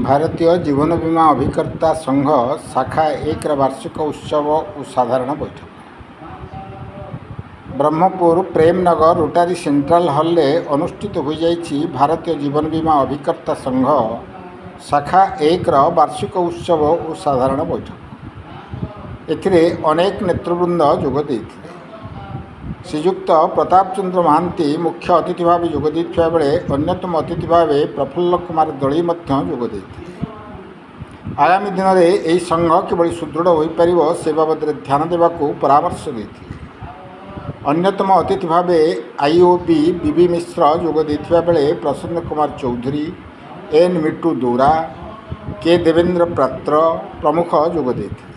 भारतीय जीवन बीमा अभिकर्ता संघ शाखा 1 वार्षिक उत्सव और साधारण बैठक Brahmapur Premnagar Rotary Central Hall अनुष्ठित हो जाइछि। भारतीय जीवन बीमा अभिकर्ता संघ शाखा 1 वार्षिक उत्सव और साधारण बैठक। एथिरे अनेक नेतृवृंद जोग देथिले। श्रीजुक्त प्रताप चंद्र महांती मुख्य अतिथि भाव जोग देथिबा बेले अन्यतम अतिथि भाव प्रफुल्ल कुमार दली मध्य जोग देथिले। आगामी दिन में यह संघ किभली सुदृढ़ हो पारिबो से बाबद ध्यान देवाकू परामर्श देथिले। अन्यतम अतिथि भाव आईओबी बीबी मिश्र जोग देथिबा बेले प्रसन्न कुमार चौधरी, एन मिट्टू दौरा, के देवेंद्र पात्र प्रमुख जोग देथिले।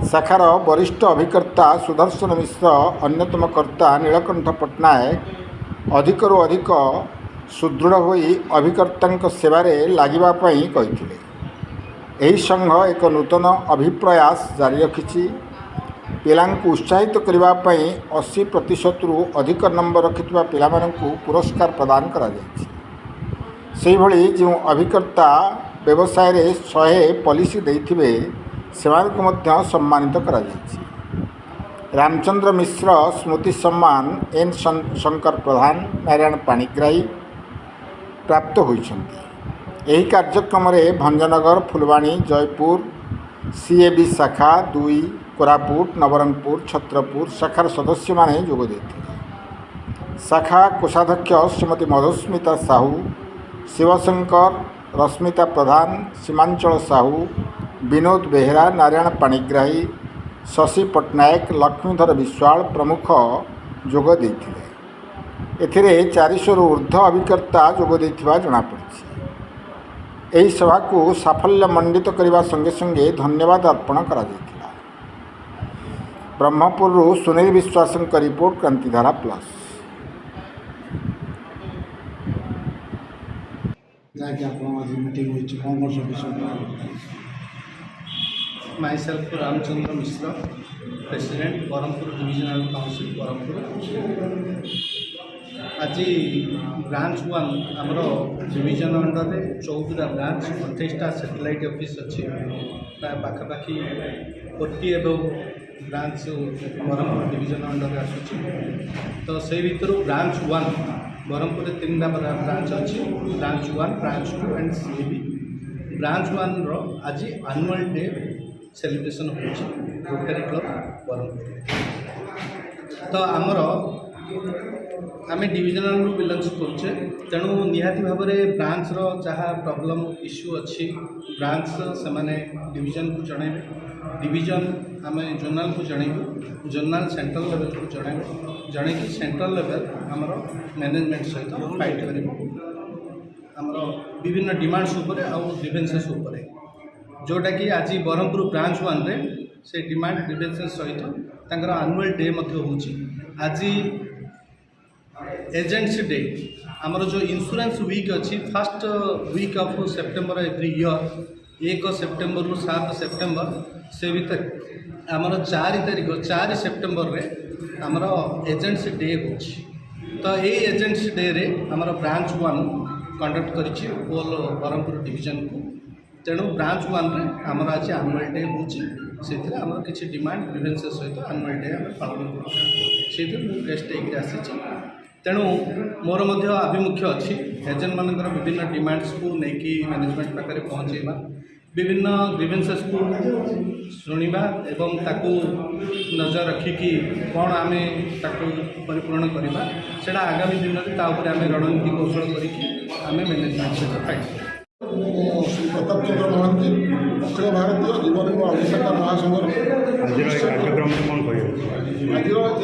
शाखार वरिष्ठ अभिकर्ता सुदर्शन मिश्र, अन्यतम कर्ता नीलकंठ पट्टनायक अधिकरू अधिक सुदृढ़ होई अभिकर्ता सेवारे लागिबा पई कहिथिले। एही संघ एक नूतन अभिप्रयास जारी रखिछि। पिलांकु उत्साहित करिबा पई 80% रु अधिक नंबर रखिथिबा पिलामानंकु पुरस्कार प्रदान करा जायछि। सेहि भली जो अभिकर्ता व्यवसाय रे 100 पॉलिसी देथिबे सेमानकु मध्य सम्मानित करा जायछि। रामचंद्र मिश्र स्मृति सम्मान एन शंकर प्रधान, नारायण पाणिग्राही प्राप्त होइछन्ति। एही कार्यक्रम रे भंजनगर, फुलवाणी, जयपुर सीएबी शाखा 2, कोरापुट, नवरंगपुर, छत्रपुर शाखार सदस्य माने जोग देथिले। शाखा कोषाध्यक्ष श्रीमती मधुस्मिता साहू, शिवशंकर, रश्मिता प्रधान, सीमांचल साहू, विनोद बेहेरा, नारायण पाणिग्राही, शशि पट्टनायक, लक्ष्मीधर विश्वाल प्रमुख जोग देथिले। एथिरे 400 रु ऊर्ध्व अभिकर्ता जोग देथिबा जणा पड़िछि। एही सभा को साफल्य मंडित करने संगे संगे धन्यवाद अर्पण करा जायतिला। ब्रह्मपुर रु Sunil Biswas report, Krantidhara plus. Myself Ramchandra Mishra, President, Barampur Divisional Council, Barampur. आज ब्रांच 1 आमर डिविजन अंडर रे 14टा ब्रांच 28टा सैटेलाइट ऑफिस अच्छी प्राय पाखापाखि 40 above branch Berhampur division under आसुची। तो से भितर ब्रांच 1 बरहमपुर 3टा ब्रांच अच्छी, branch 1, branch 2 and CB. Branch 1 रो आज एनुअल डे सेलिब्रेशन होची रोटरी क्लब बरहमपुर। तो आमर आम डिविजनल रु बिलंग्स करछे, तेणु निहाती भाव में ब्रांच रो जहाँ प्रॉब्लम इश्यू अच्छी ब्रांच से माने डिविजन को जणेबे, डिविजन आम जोनाल को जणेबू, जोनाल सेंट्रल लेवल को जणेबू, जणे कि सेंट्रल लेवल आमर मैनेजमेंट सहित फाइट करिबो। आमर विभिन्न डिमांड्स उपरे आ ग्रीवेंसेस उपरे जोटा कि आज बरहमपुर ब्रांच 1 रे से डिमांड ग्रीवेंसेस सहित तांकर एनुअल डे मध्ये होची। आज एजेंट्स डे आमर जो इंश्योरेंस वीक अच्छी first week of September every year 1 September रु 7 सेप्टेम्बर से भीतर आमर 4 तारीख 4 सेप्टेम्बर रे आमर एजेंट्स डे होची। तो ये एजेंट्स डे रे आमर ब्रांच 1 कंडक्ट करिछि होल बरहमपुर डिविजन को। तेणु ब्रांच 1 रे आमर आज एनुअल डे होची, से आमर किछि डिमांड ग्रीवेंसेस सहित एनुअल डे आम पालन कर गेस्ट होकर आसी। तेणु मोर मध्य आभिमुख्य अच्छी एजेंट मानकर विभिन्न डिमांड्स को लेकिन मैनेजमेंट पाखे पहुँचेबा, विभिन्न ग्रीवेंसेस को शुणा एवं ताकू नजर रखिकी कौन आम ताकू परिपूर्ण करवा से आगामी दिन में ताऊपर आम रणनीति कौशल करें मैनेजमेंट सहित फाइट। श्री प्रताप चंद्र महांती अखिल भारतीय जीवन बीमा अभिकर्ता महासंघर आज ये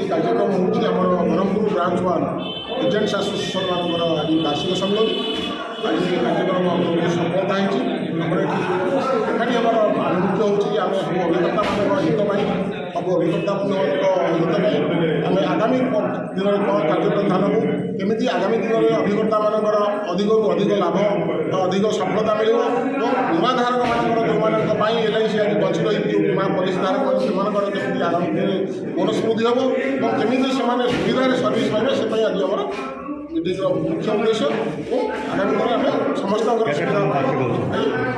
कार्यक्रम हूँ बरहमपुर ब्रांच 1 एजेंट्स एसोसिएशन आज वार्षिक सम्मेलन। ଆଜି କାର୍ଯ୍ୟକ୍ରମ ସଫଳତା ହେଇଛି। ଆମର ଏକାଠି ଆମର ଆନନ୍ଦିତ ହେଉଛି ଯେ ଆମେ ସବୁ ଅଭିକର୍ତ୍ତାମାନଙ୍କ ହିତ ପାଇଁ ସବୁ ଅଭିକର୍ତ୍ତାମାନଙ୍କ ହିତ ପାଇଁ ଆମେ ଆଗାମୀ ଦିନରେ କ'ଣ କାର୍ଯ୍ୟକ୍ରମ ନେବୁ, କେମିତି ଆଗାମୀ ଦିନରେ ଅଭିକର୍ତ୍ତାମାନଙ୍କର ଅଧିକରୁ ଅଧିକ ଲାଭ ବା ଅଧିକ ସଫଳତା ମିଳିବ ଏବଂ ବୀମା ଧାରକମାନଙ୍କର ଯେଉଁମାନଙ୍କ ପାଇଁ LIC ଆଜି ବଞ୍ଚି ରହିଛି ଯେଉଁ ବୀମା ପଲିସି ଧାରକମାନେ ସେମାନଙ୍କର କେମିତି ଆଗାମୀ ଦିନରେ ବୋନସ୍ ବୃଦ୍ଧି ହେବ ଏବଂ କେମିତି ସେମାନେ ସୁବିଧାରେ ସର୍ଭିସ୍ ପାଇବେ ସେ ପାଇଁ ଆଜି ଆମର ମିଟିଂର ମୁଖ୍ୟ ଉଦ୍ଦେଶ୍ୟ ଏବଂ ଆଗାମୀ ଦିନରେ ଆମେ ସମସ୍ତଙ୍କର ସୁବିଧା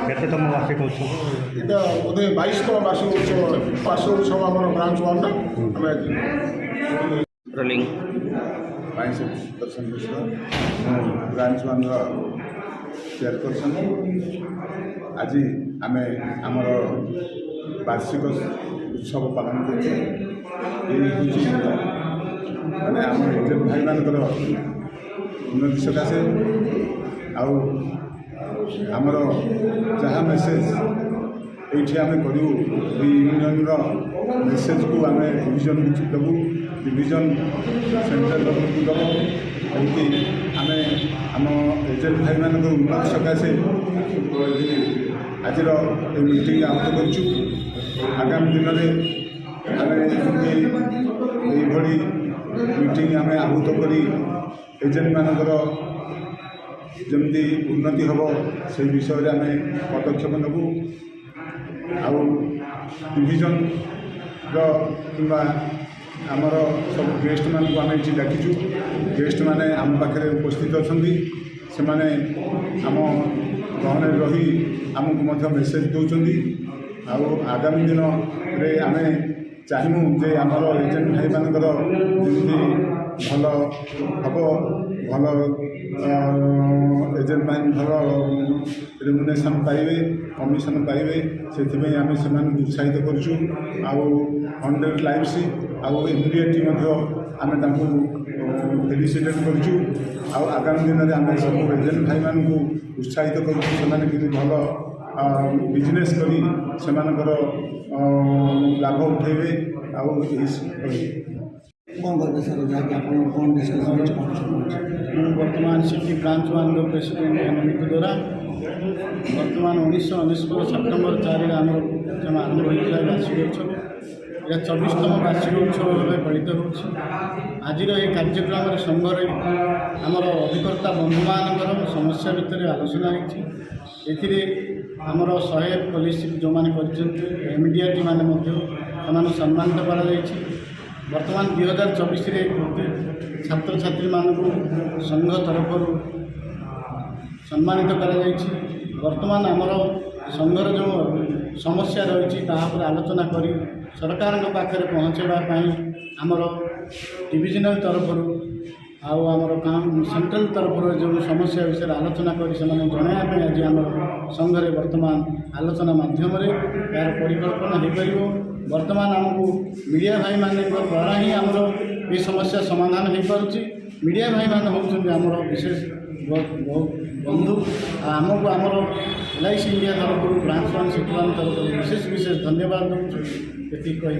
କେତେତମ ବାର୍ଷିକ ଉତ୍ସବ? এটা ବୋଧେ 22ତମ ବାର୍ଷିକ ଉତ୍ସବ ଆମର ବ୍ରାଞ୍ଚ 1ର ଆମେ ଆଜି ରୋଲିଂ ପାଇଁ ଦର୍ଶନ ମିଶ୍ର ବ୍ରାଞ୍ଚ 1ର ଚେୟାରପର୍ସନ୍। ଆଜି ଆମେ ଆମର ବାର୍ଷିକ ଉତ୍ସବ ପାଳନ କରୁଛୁ। ଏହି ହେଉଛି ମାନେ ଆମ ଏଜେଣ୍ଟ ଭାଇମାନଙ୍କର ଉନ୍ନତି ସକାଶେ ଆଉ ଆମର ଯାହା ମେସେଜ୍ ଏଇଠି ଆମେ କରିବୁ ଏହି ୟୁନିୟନ୍ର ମେସେଜ୍କୁ ଆମେ ଡିଭିଜନ୍କୁ ଦେବୁ, ଡିଭିଜନ୍ ସେଣ୍ଟ୍ରାଲ୍ ଗଭର୍ଣ୍ଣମେଣ୍ଟକୁ ଦେବ। ଏମିତି ଆମେ ଆମ ଏଜେଣ୍ଟ ଭାଇମାନଙ୍କ ଉନ୍ନତି ସକାଶେ ଆଜିର ଏହି ମିଟିଂ ଆହତ କରିଛୁ। ଆଗାମୀ ଦିନରେ ଆମେ ଏଇଭଳି ମିଟିଂ ଆମେ ଆହତ କରି ଏଜେଣ୍ଟମାନଙ୍କର ଯେମିତି ଉନ୍ନତି ହେବ ସେହି ବିଷୟରେ ଆମେ ପଦକ୍ଷେପ ନେବୁ। ଆଉ ଡିଭିଜନ୍ର କିମ୍ବା ଆମର ସବୁ ଗେଷ୍ଟମାନଙ୍କୁ ଆମେ ଏଠି ଡାକିଛୁ। ଗେଷ୍ଟମାନେ ଆମ ପାଖରେ ଉପସ୍ଥିତ ଅଛନ୍ତି। ସେମାନେ ଆମ ଗହଣରେ ରହି ଆମକୁ ମଧ୍ୟ ମେସେଜ୍ ଦେଉଛନ୍ତି। ଆଉ ଆଗାମୀ ଦିନରେ ଆମେ ଚାହିଁବୁ ଯେ ଆମର ଏଜେଣ୍ଟ ଭାଇମାନଙ୍କର ଯେମିତି ଭଲ ହେବ, ଭଲ ଏଜେଣ୍ଟ ପାଇଁ ଭଲ ରେମୁନେସନ୍ ପାଇବେ, କମିଶନ୍ ପାଇବେ, ସେଥିପାଇଁ ଆମେ ସେମାନଙ୍କୁ ଉତ୍ସାହିତ କରୁଛୁ। ଆଉ 100 ଲାଇଫ୍ସ ଆଉ MDAT ମଧ୍ୟ ଆମେ ତାଙ୍କୁ ଫେଲିସିଟେଟ୍ କରୁଛୁ। ଆଉ ଆଗାମୀ ଦିନରେ ଆମେ ସବୁ ଏଜେଣ୍ଟ ଭାଇମାନଙ୍କୁ ଉତ୍ସାହିତ କରୁଛୁ ସେମାନେ କେମିତି ଭଲ ବିଜନେସ୍ କରି ସେମାନଙ୍କର ଲାଭ ଉଠାଇବେ। ଆଉ କ'ଣ କରିବେ ସାର୍, ଯାହାକି ଆପଣ କ'ଣ ଡିସ୍କସନ୍ ହେଇଛି କ'ଣ ଶୁଣୁଛି? ମୁଁ ବର୍ତ୍ତମାନ ସିଟି ବ୍ରାଞ୍ଚ 1ର ପ୍ରେସିଡେଣ୍ଟ ଏନମିତ ଦ୍ୱାରା ବର୍ତ୍ତମାନ 1999 ସେପ୍ଟେମ୍ବର 4ରେ ଆମର ଆରମ୍ଭ ହୋଇଥିଲା ବାର୍ଷିକ ଉତ୍ସବ। ଏହା 24ତମ ବାର୍ଷିକ ଉତ୍ସବ ଭାବେ ପାଳିତ ହେଉଛି। ଆଜିର ଏହି କାର୍ଯ୍ୟକ୍ରମରେ ସଂଘରେ ଆମର ଅଭିକର୍ତ୍ତା ବନ୍ଧୁମାନଙ୍କର ସମସ୍ୟା ଭିତରେ ଆଲୋଚନା ହୋଇଛି। ଏଥିରେ ଆମର 100 ପଲିସି ଯେଉଁମାନେ କରିଛନ୍ତି MDAT ମାନେ ମଧ୍ୟ ସେମାନଙ୍କୁ ସମ୍ମାନିତ କରାଯାଇଛି। ବର୍ତ୍ତମାନ 2024ରେ ଛାତ୍ରଛାତ୍ରୀମାନଙ୍କୁ ସଂଘ ତରଫରୁ ସମ୍ମାନିତ କରାଯାଇଛି। ବର୍ତ୍ତମାନ ଆମର ସଂଘର ଯେଉଁ ସମସ୍ୟା ରହିଛି ତାହା ଉପରେ ଆଲୋଚନା କରି ସରକାରଙ୍କ ପାଖରେ ପହଞ୍ଚାଇବା ପାଇଁ ଆମର ଡିଭିଜନାଲ ତରଫରୁ ଆଉ ଆମର ସେଣ୍ଟ୍ରାଲ ତରଫରୁ ଯେଉଁ ସମସ୍ୟା ବିଷୟରେ ଆଲୋଚନା କରି ସେମାନଙ୍କୁ ଜଣାଇବା ପାଇଁ ଆଜି ଆମର ସଂଘରେ ବର୍ତ୍ତମାନ ଆଲୋଚନା ମାଧ୍ୟମରେ ଏହାର ପରିକଳ୍ପନା ହୋଇପାରିବ। ବର୍ତ୍ତମାନ ଆମକୁ ମିଡ଼ିଆ ଭାଇମାନଙ୍କ ଦ୍ୱାରା ହିଁ ଆମର ଏ ସମସ୍ୟା ସମାଧାନ ହୋଇପାରୁଛି। ମିଡ଼ିଆ ଭାଇମାନେ ହେଉଛନ୍ତି ଆମର ବିଶେଷ ବନ୍ଧୁ। ଆମକୁ ଆମର LIC ଇଣ୍ଡିଆ ତରଫରୁ ବ୍ରାଞ୍ଚ 1 ସିଟି 1 ତରଫରୁ ବିଶେଷ ଧନ୍ୟବାଦ ଦେଉଛୁ। ଏତିକି କହି